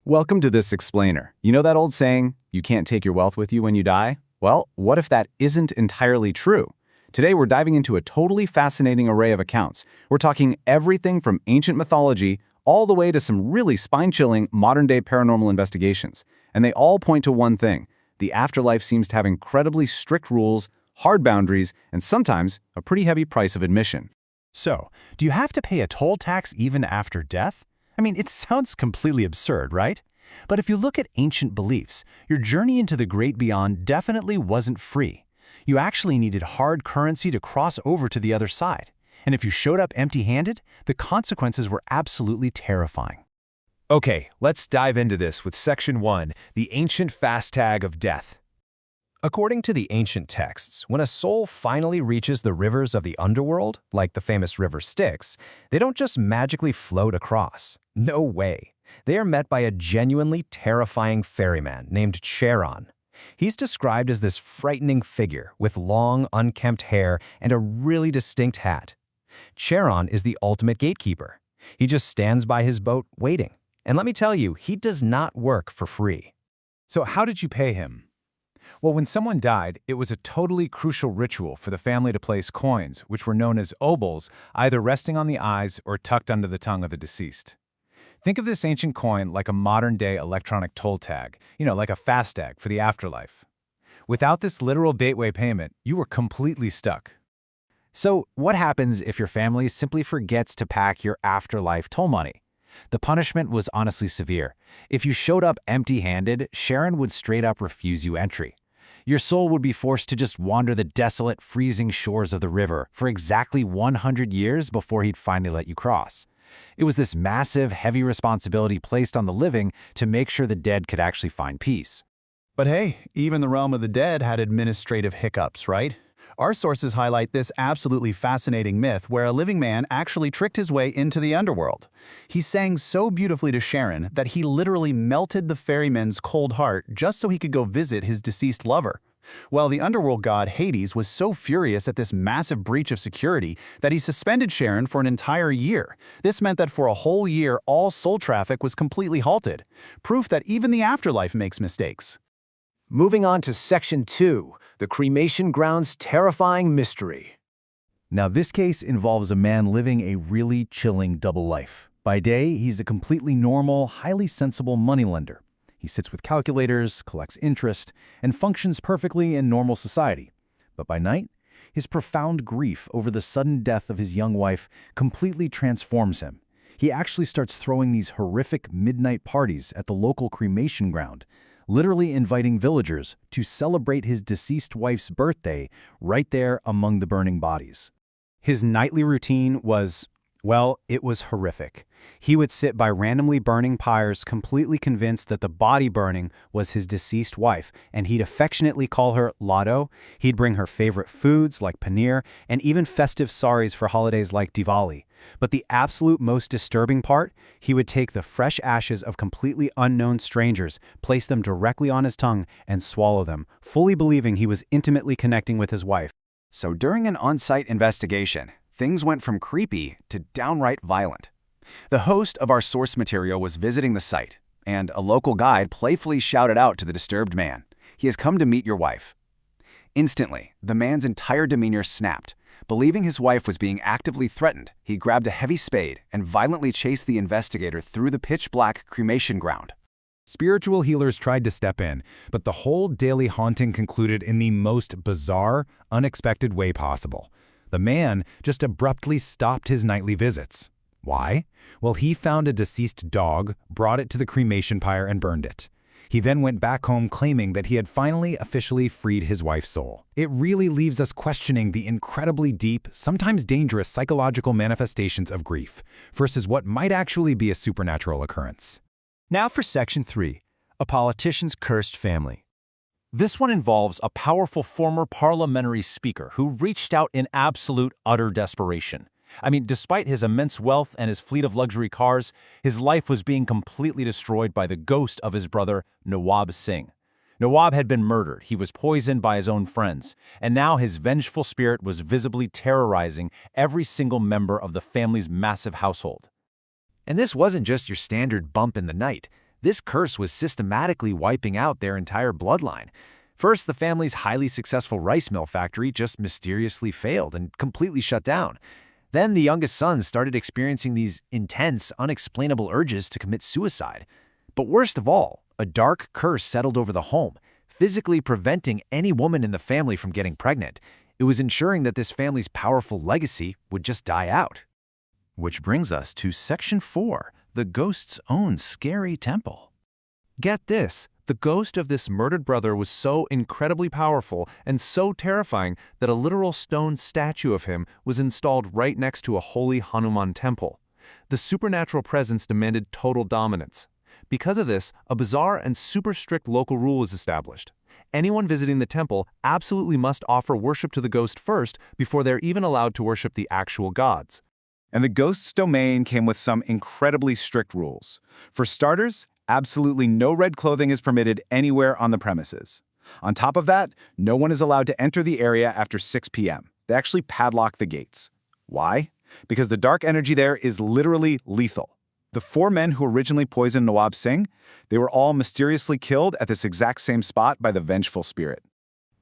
Welcome to this explainer. You know that old saying, you can't take your wealth with you when you die? Well, what if that isn't entirely true? Today we're diving into a totally fascinating array of accounts. We're talking everything from ancient mythology all the way to some really spine-chilling modern-day paranormal investigations. And they all point to one thing. The afterlife seems to have incredibly strict rules, hard boundaries, and sometimes a pretty heavy price of admission. So, do you have to pay a toll tax even after death? I mean, it sounds completely absurd, right? But if you look at ancient beliefs, your journey into the great beyond definitely wasn't free. You actually needed hard currency to cross over to the other side. And if you showed up empty-handed, the consequences were absolutely terrifying. Okay, let's dive into this with Section 1, the ancient fast tag of death. According to the ancient texts, when a soul finally reaches the rivers of the underworld, like the famous river Styx, they don't just magically float across. No way. They are met by a genuinely terrifying ferryman named Charon. He's described as this frightening figure with long, unkempt hair and a really distinct hat. Charon is the ultimate gatekeeper. He just stands by his boat waiting. And let me tell you, he does not work for free. So how did you pay him? Well, when someone died, it was a totally crucial ritual for the family to place coins, which were known as obols, either resting on the eyes or tucked under the tongue of the deceased. Think of this ancient coin like a modern-day electronic toll tag, like a fast tag for the afterlife. Without this literal gateway payment, you were completely stuck. So, what happens if your family simply forgets to pack your afterlife toll money? The punishment was honestly severe. If you showed up empty-handed, Charon would straight up refuse you entry. Your soul would be forced to just wander the desolate, freezing shores of the river for exactly 100 years before he'd finally let you cross. It was this massive, heavy responsibility placed on the living to make sure the dead could actually find peace. But hey, even the realm of the dead had administrative hiccups, right? Our sources highlight this absolutely fascinating myth where a living man actually tricked his way into the underworld. He sang so beautifully to Charon that he literally melted the ferryman's cold heart just so he could go visit his deceased lover. Well, the underworld god Hades was so furious at this massive breach of security that he suspended Charon for an entire year. This meant that for a whole year, all soul traffic was completely halted. Proof that even the afterlife makes mistakes. Moving on to Section 2, the cremation ground's terrifying mystery. Now, this case involves a man living a really chilling double life. By day, he's a completely normal, highly sensible moneylender. He sits with calculators, collects interest, and functions perfectly in normal society. But by night, his profound grief over the sudden death of his young wife completely transforms him. He actually starts throwing these horrific midnight parties at the local cremation ground, literally inviting villagers to celebrate his deceased wife's birthday right there among the burning bodies. His nightly routine was, well, it was horrific. He would sit by randomly burning pyres, completely convinced that the body burning was his deceased wife, and he'd affectionately call her Lotto. He'd bring her favorite foods like paneer, and even festive saris for holidays like Diwali. But the absolute most disturbing part, he would take the fresh ashes of completely unknown strangers, place them directly on his tongue, and swallow them, fully believing he was intimately connecting with his wife. So during an on-site investigation, things went from creepy to downright violent. The host of our source material was visiting the site, and a local guide playfully shouted out to the disturbed man, "He has come to meet your wife." Instantly, the man's entire demeanor snapped. Believing his wife was being actively threatened, he grabbed a heavy spade and violently chased the investigator through the pitch-black cremation ground. Spiritual healers tried to step in, but the whole daily haunting concluded in the most bizarre, unexpected way possible. The man just abruptly stopped his nightly visits. Why? Well, he found a deceased dog, brought it to the cremation pyre, and burned it. He then went back home claiming that he had finally officially freed his wife's soul. It really leaves us questioning the incredibly deep, sometimes dangerous psychological manifestations of grief versus what might actually be a supernatural occurrence. Now for Section 3, a politician's cursed family. This one involves a powerful former parliamentary speaker who reached out in absolute, utter desperation. I mean, despite his immense wealth and his fleet of luxury cars, his life was being completely destroyed by the ghost of his brother, Nawab Singh. Nawab had been murdered, he was poisoned by his own friends, and now his vengeful spirit was visibly terrorizing every single member of the family's massive household. And this wasn't just your standard bump in the night. This curse was systematically wiping out their entire bloodline. First, the family's highly successful rice mill factory just mysteriously failed and completely shut down. Then the youngest son started experiencing these intense, unexplainable urges to commit suicide. But worst of all, a dark curse settled over the home, physically preventing any woman in the family from getting pregnant. It was ensuring that this family's powerful legacy would just die out. Which brings us to Section 4, the ghost's own scary temple. Get this, the ghost of this murdered brother was so incredibly powerful and so terrifying that a literal stone statue of him was installed right next to a holy Hanuman temple. The supernatural presence demanded total dominance. Because of this, a bizarre and super strict local rule was established. Anyone visiting the temple absolutely must offer worship to the ghost first before they're even allowed to worship the actual gods. And the ghost's domain came with some incredibly strict rules. For starters, absolutely no red clothing is permitted anywhere on the premises. On top of that, no one is allowed to enter the area after 6 p.m. They actually padlock the gates. Why? Because the dark energy there is literally lethal. The 4 men who originally poisoned Nawab Singh, they were all mysteriously killed at this exact same spot by the vengeful spirit.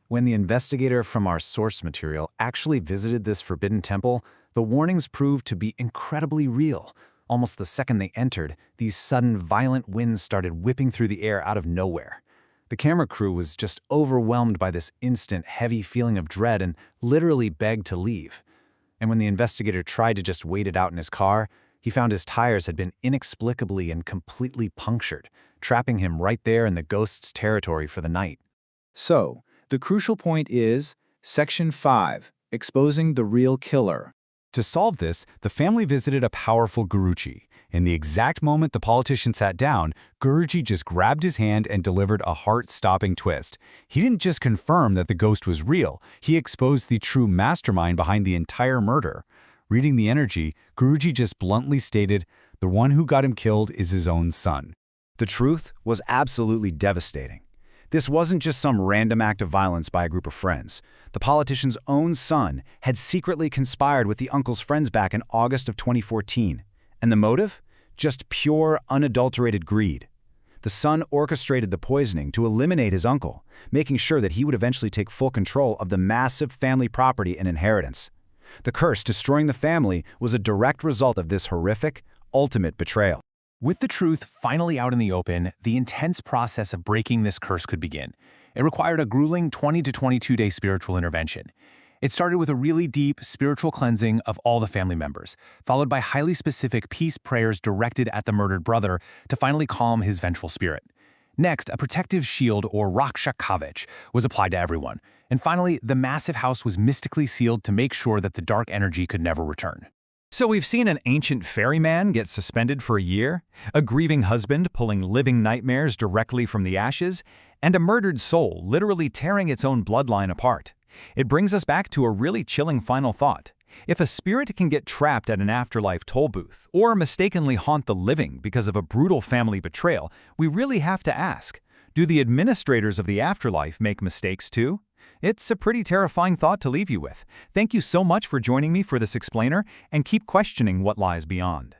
When the investigator from our source material actually visited this forbidden temple, the warnings proved to be incredibly real. Almost the second they entered, these sudden violent winds started whipping through the air out of nowhere. The camera crew was just overwhelmed by this instant, heavy feeling of dread and literally begged to leave. And when the investigator tried to just wait it out in his car, he found his tires had been inexplicably and completely punctured, trapping him right there in the ghost's territory for the night. So, the crucial point is Section 5, exposing the real killer. To solve this, the family visited a powerful Guruji. In the exact moment the politician sat down, Guruji just grabbed his hand and delivered a heart-stopping twist. He didn't just confirm that the ghost was real, he exposed the true mastermind behind the entire murder. Reading the energy, Guruji just bluntly stated, the one who got him killed is his own son. The truth was absolutely devastating. This wasn't just some random act of violence by a group of friends. The politician's own son had secretly conspired with the uncle's friends back in August of 2014. And the motive? Just pure, unadulterated greed. The son orchestrated the poisoning to eliminate his uncle, making sure that he would eventually take full control of the massive family property and inheritance. The curse destroying the family was a direct result of this horrific, ultimate betrayal. With the truth finally out in the open, the intense process of breaking this curse could begin. It required a grueling 20 to 22-day spiritual intervention. It started with a really deep spiritual cleansing of all the family members, followed by highly specific peace prayers directed at the murdered brother to finally calm his vengeful spirit. Next, a protective shield or Raksha Kavach was applied to everyone. And finally, the massive house was mystically sealed to make sure that the dark energy could never return. So we've seen an ancient ferryman get suspended for a year, a grieving husband pulling living nightmares directly from the ashes, and a murdered soul literally tearing its own bloodline apart. It brings us back to a really chilling final thought. If a spirit can get trapped at an afterlife toll booth, or mistakenly haunt the living because of a brutal family betrayal, we really have to ask, do the administrators of the afterlife make mistakes too? It's a pretty terrifying thought to leave you with. Thank you so much for joining me for this explainer, and keep questioning what lies beyond.